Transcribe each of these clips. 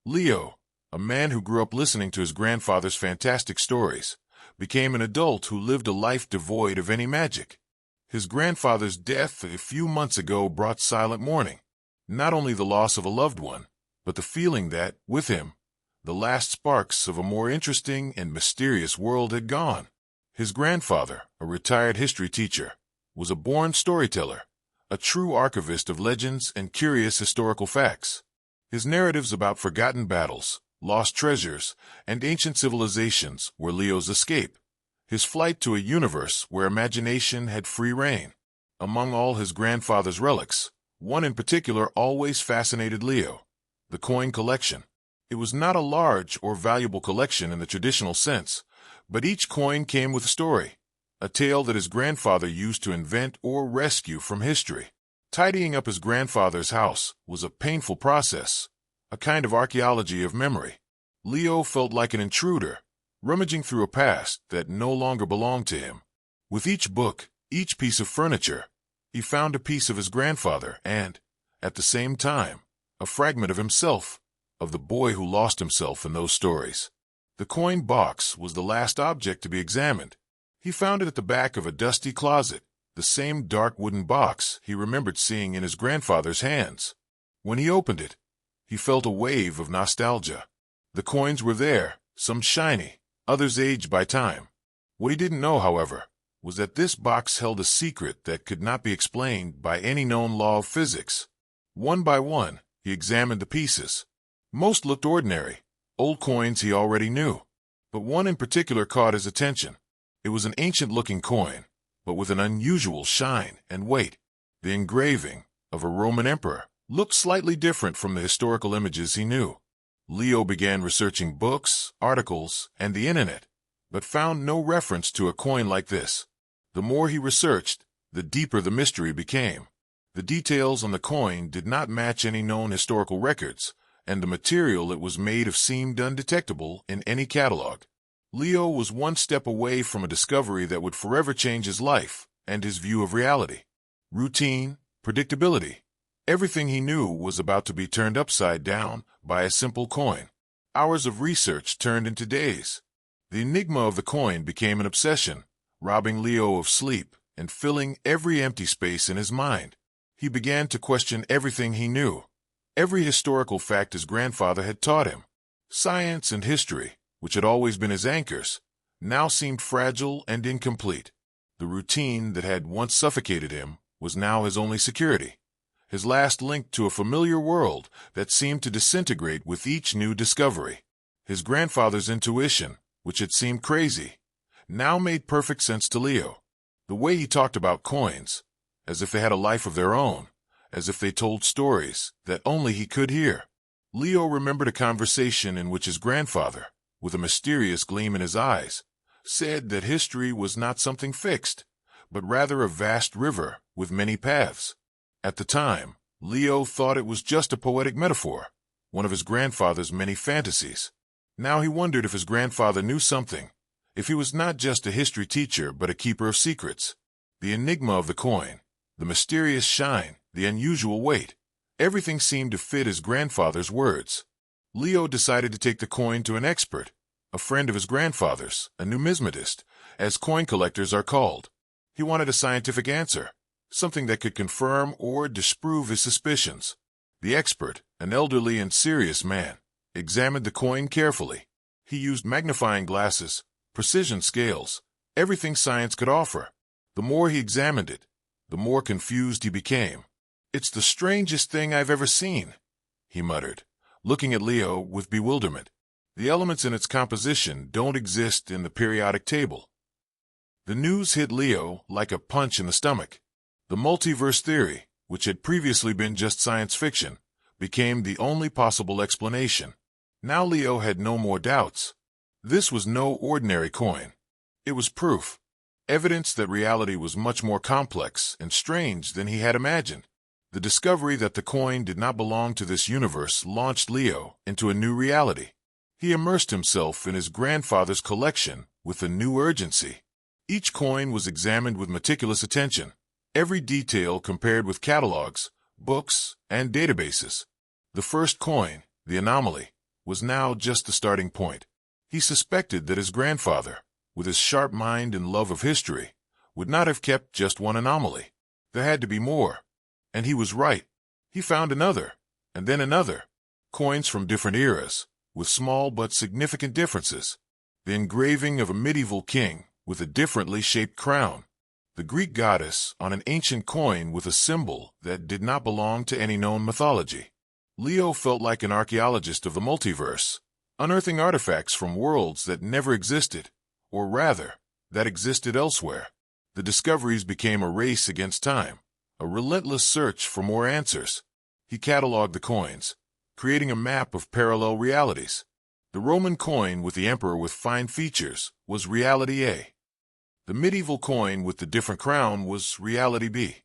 Leo, a man who grew up listening to his grandfather's fantastic stories, became an adult who lived a life devoid of any magic. His grandfather's death a few months ago brought silent mourning, not only the loss of a loved one, but the feeling that, with him, the last sparks of a more interesting and mysterious world had gone. His grandfather, a retired history teacher, was a born storyteller, a true archivist of legends and curious historical facts. His narratives about forgotten battles, lost treasures, and ancient civilizations were Leo's escape, his flight to a universe where imagination had free rein. Among all his grandfather's relics, one in particular always fascinated Leo: the coin collection. It was not a large or valuable collection in the traditional sense, but each coin came with a story, a tale that his grandfather used to invent or rescue from history. Tidying up his grandfather's house was a painful process, a kind of archaeology of memory. Leo felt like an intruder, rummaging through a past that no longer belonged to him. With each book, each piece of furniture, he found a piece of his grandfather and, at the same time, a fragment of himself, of the boy who lost himself in those stories. The coin box was the last object to be examined. He found it at the back of a dusty closet, the same dark wooden box he remembered seeing in his grandfather's hands. When he opened it, he felt a wave of nostalgia. The coins were there, some shiny, others aged by time. What he didn't know, however, was that this box held a secret that could not be explained by any known law of physics. One by one, he examined the pieces. Most looked ordinary, old coins he already knew. But one in particular caught his attention. It was an ancient-looking coin, but with an unusual shine and weight. The engraving, of a Roman emperor, looked slightly different from the historical images he knew. Leo began researching books, articles, and the internet, but found no reference to a coin like this. The more he researched, the deeper the mystery became. The details on the coin did not match any known historical records, and the material it was made of seemed undetectable in any catalog. Leo was one step away from a discovery that would forever change his life and his view of reality. Routine, predictability. Everything he knew was about to be turned upside down by a simple coin. Hours of research turned into days. The enigma of the coin became an obsession, robbing Leo of sleep and filling every empty space in his mind. He began to question everything he knew, every historical fact his grandfather had taught him. Science and history, which had always been his anchors, now seemed fragile and incomplete. The routine that had once suffocated him was now his only security, his last link to a familiar world that seemed to disintegrate with each new discovery. His grandfather's intuition, which had seemed crazy, now made perfect sense to Leo. The way he talked about coins, as if they had a life of their own, as if they told stories that only he could hear. Leo remembered a conversation in which his grandfather, with a mysterious gleam in his eyes, said that history was not something fixed, but rather a vast river with many paths. At the time, Leo thought it was just a poetic metaphor, one of his grandfather's many fantasies. Now he wondered if his grandfather knew something, if he was not just a history teacher but a keeper of secrets. The enigma of the coin, the mysterious shine, the unusual weight, everything seemed to fit his grandfather's words. Leo decided to take the coin to an expert, a friend of his grandfather's, a numismatist, as coin collectors are called. He wanted a scientific answer, something that could confirm or disprove his suspicions. The expert, an elderly and serious man, examined the coin carefully. He used magnifying glasses, precision scales, everything science could offer. The more he examined it, the more confused he became. "It's the strangest thing I've ever seen," he muttered, looking at Leo with bewilderment. "The elements in its composition don't exist in the periodic table." The news hit Leo like a punch in the stomach. The multiverse theory, which had previously been just science fiction, became the only possible explanation. Now Leo had no more doubts. This was no ordinary coin. It was proof, evidence that reality was much more complex and strange than he had imagined. The discovery that the coin did not belong to this universe launched Leo into a new reality. He immersed himself in his grandfather's collection with a new urgency. Each coin was examined with meticulous attention, every detail compared with catalogs, books, and databases. The first coin, the anomaly, was now just the starting point. He suspected that his grandfather, with his sharp mind and love of history, would not have kept just one anomaly. There had to be more. And he was right. He found another, and then another. Coins from different eras, with small but significant differences. The engraving of a medieval king with a differently shaped crown. The Greek goddess on an ancient coin with a symbol that did not belong to any known mythology. Leo felt like an archaeologist of the multiverse, unearthing artifacts from worlds that never existed, or rather, that existed elsewhere. The discoveries became a race against time, a relentless search for more answers. He cataloged the coins, creating a map of parallel realities. The Roman coin with the emperor with fine features was reality A. The medieval coin with the different crown was reality B.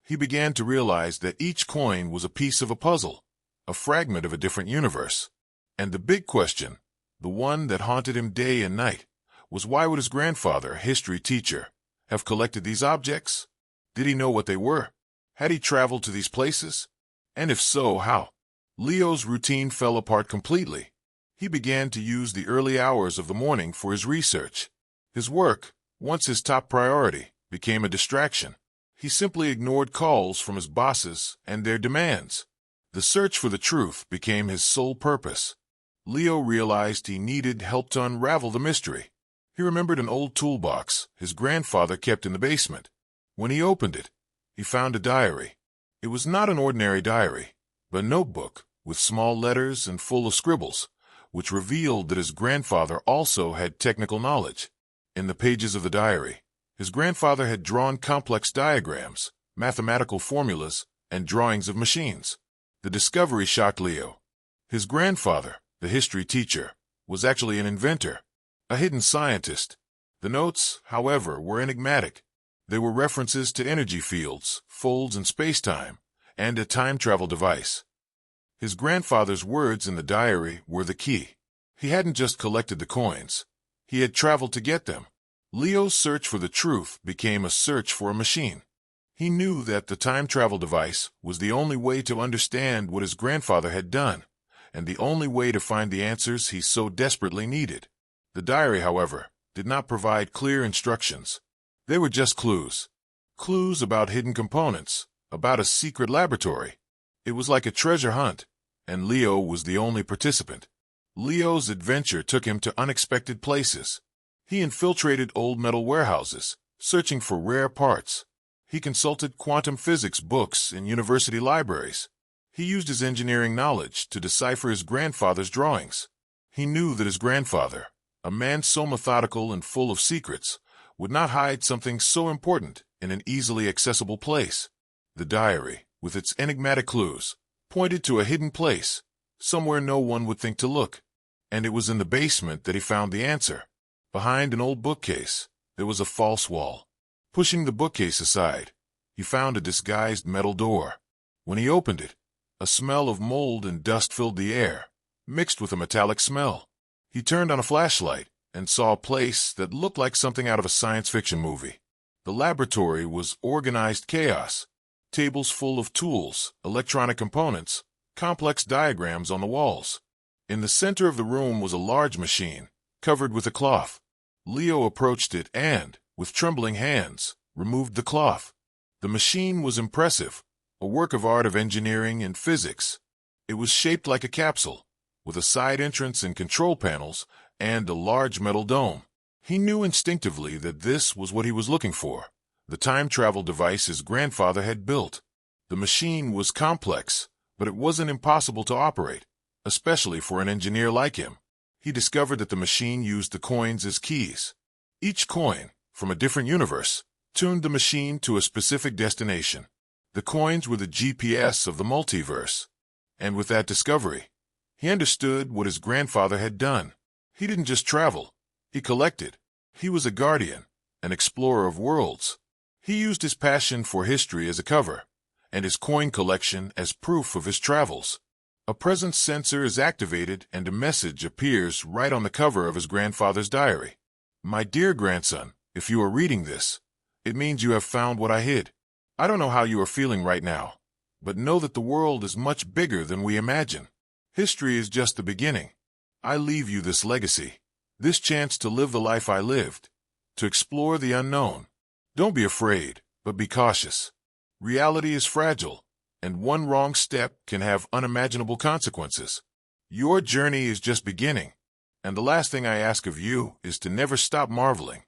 He began to realize that each coin was a piece of a puzzle, a fragment of a different universe. And the big question, the one that haunted him day and night, was why would his grandfather, a history teacher, have collected these objects? Did he know what they were? Had he traveled to these places? And if so, how? Leo's routine fell apart completely. He began to use the early hours of the morning for his research. His work, once his top priority, became a distraction. He simply ignored calls from his bosses and their demands. The search for the truth became his sole purpose. Leo realized he needed help to unravel the mystery. He remembered an old toolbox his grandfather kept in the basement. When he opened it, he found a diary. It was not an ordinary diary, but a notebook with small letters and full of scribbles, which revealed that his grandfather also had technical knowledge. In the pages of the diary, his grandfather had drawn complex diagrams, mathematical formulas, and drawings of machines. The discovery shocked Leo. His grandfather, the history teacher, was actually an inventor, a hidden scientist. The notes, however, were enigmatic. They were references to energy fields, folds in space-time, and a time-travel device. His grandfather's words in the diary were the key. He hadn't just collected the coins. He had traveled to get them. Leo's search for the truth became a search for a machine. He knew that the time-travel device was the only way to understand what his grandfather had done, and the only way to find the answers he so desperately needed. The diary, however, did not provide clear instructions. They were just clues. Clues about hidden components, about a secret laboratory. It was like a treasure hunt, and Leo was the only participant. Leo's adventure took him to unexpected places. He infiltrated old metal warehouses, searching for rare parts. He consulted quantum physics books in university libraries. He used his engineering knowledge to decipher his grandfather's drawings. He knew that his grandfather, a man so methodical and full of secrets, would not hide something so important in an easily accessible place. The diary, with its enigmatic clues, pointed to a hidden place, somewhere no one would think to look. And it was in the basement that he found the answer. Behind an old bookcase, there was a false wall. Pushing the bookcase aside, he found a disguised metal door. When he opened it, a smell of mold and dust filled the air, mixed with a metallic smell. He turned on a flashlight and saw a place that looked like something out of a science fiction movie. The laboratory was organized chaos. Tables full of tools, electronic components, complex diagrams on the walls. In the center of the room was a large machine, covered with a cloth. Leo approached it and, with trembling hands, removed the cloth. The machine was impressive, a work of art of engineering and physics. It was shaped like a capsule, with a side entrance and control panels, and a large metal dome. He knew instinctively that this was what he was looking for, the time-travel device his grandfather had built. The machine was complex, but it wasn't impossible to operate, especially for an engineer like him. He discovered that the machine used the coins as keys. Each coin, from a different universe, tuned the machine to a specific destination. The coins were the GPS of the multiverse. And with that discovery, he understood what his grandfather had done. He didn't just travel. He collected. He was a guardian, an explorer of worlds. He used his passion for history as a cover, and his coin collection as proof of his travels. A presence sensor is activated and a message appears right on the cover of his grandfather's diary. My dear grandson, if you are reading this, it means you have found what I hid. I don't know how you are feeling right now, but know that the world is much bigger than we imagine. History is just the beginning. I leave you this legacy, this chance to live the life I lived, to explore the unknown. Don't be afraid, but be cautious. Reality is fragile, and one wrong step can have unimaginable consequences. Your journey is just beginning, and the last thing I ask of you is to never stop marveling.